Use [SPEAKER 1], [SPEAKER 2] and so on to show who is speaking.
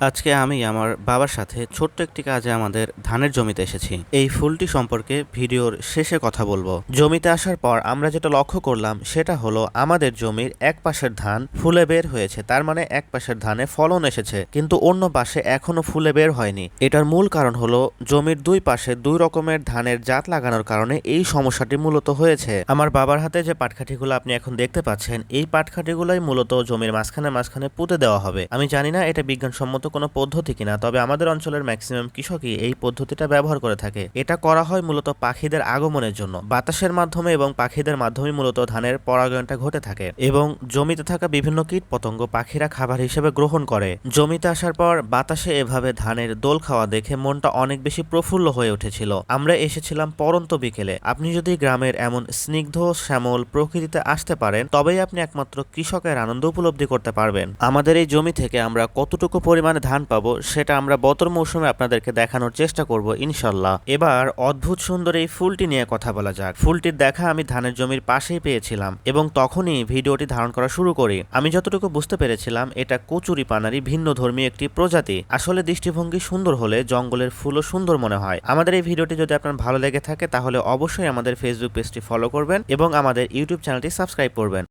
[SPEAKER 1] আজকে আমি আমার বাবার সাথে ছোট্ট একটি কাজে আমাদের ধানের জমিতে এসেছি। এই ফুলটি সম্পর্কে ভিডিওর শেষে কথা বলবো। জমিতে আসার পর আমরা যেটা লক্ষ্য করলাম সেটা হলো আমাদের জমির এক পাশের ধান ফুলে বের হয়েছে, তার মানে এক পাশের ধানে ফলন এসেছে, কিন্তু অন্য পাশে এখনো ফুলে বের হয়নি। এটার মূল কারণ হলো জমির দুই পাশে দুই রকমের ধানের জাত লাগানোর কারণে এই সমস্যাটি মূলত হয়েছে। আমার বাবার হাতে যে পাটকাঠিগুলো আপনি এখন দেখতে পাচ্ছেন, এই পাটকাঠিগুলোই মূলত জমির মাঝখানে মাঝখানে পুঁতে দেওয়া হবে। আমি জানি না এটা বিজ্ঞানসম্মত কোনো পদ্ধতি কিনা, তবে আমাদের অঞ্চলের ম্যাক্সিমাম কৃষকই এই পদ্ধতিটা ব্যবহার করে থাকে। এটা করা হয় মূলত পাখিদের আগমনের জন্য। বাতাসের মাধ্যমে এবং পাখিদের মাধ্যমে মূলত ধানের পরাগায়নটা ঘটে থাকে এবং জমিতে থাকা বিভিন্ন কীট পতঙ্গ পাখিরা খাবার হিসেবে গ্রহণ করে। জমিতে আসার পর বাতাসে এভাবে ধানের দোল খাওয়া দেখে মনটা অনেক বেশি প্রফুল্ল হয়ে উঠেছিল। আমরা এসেছিলাম পরন্ত বিকেলে। আপনি যদি গ্রামের এমন স্নিগ্ধ শ্যামল প্রকৃতিতে আসতে পারেন, তবেই আপনি একমাত্র কৃষকের আনন্দ উপলব্ধি করতে পারবেন। আমাদের এই জমি থেকে আমরা কতটুকু পরিমাণে ধান পাবো সেটা আমরা বছর মৌসুমে আপনাদেরকে দেখানোর চেষ্টা করব ইনশাল্লাহ। এবার অদ্ভুত সুন্দর এই ফুলটি নিয়ে কথা বলা যাক। ফুলটির দেখা আমি ধানের জমির পাশেই পেয়েছিলাম এবং তখনই ভিডিওটি ধারণ করা শুরু করি। আমি যতটুকু বুঝতে পেরেছিলাম এটা কচুরি পানারই ভিন্ন ধর্মী একটি প্রজাতি। আসলে দৃষ্টিভঙ্গি সুন্দর হলে জঙ্গলের ফুলও সুন্দর মনে হয়। আমাদের এই ভিডিওটি যদি আপনার ভালো লেগে থাকে তাহলে অবশ্যই আমাদের ফেসবুক পেজটি ফলো করবেন এবং আমাদের ইউটিউব চ্যানেলটি সাবস্ক্রাইব করবেন।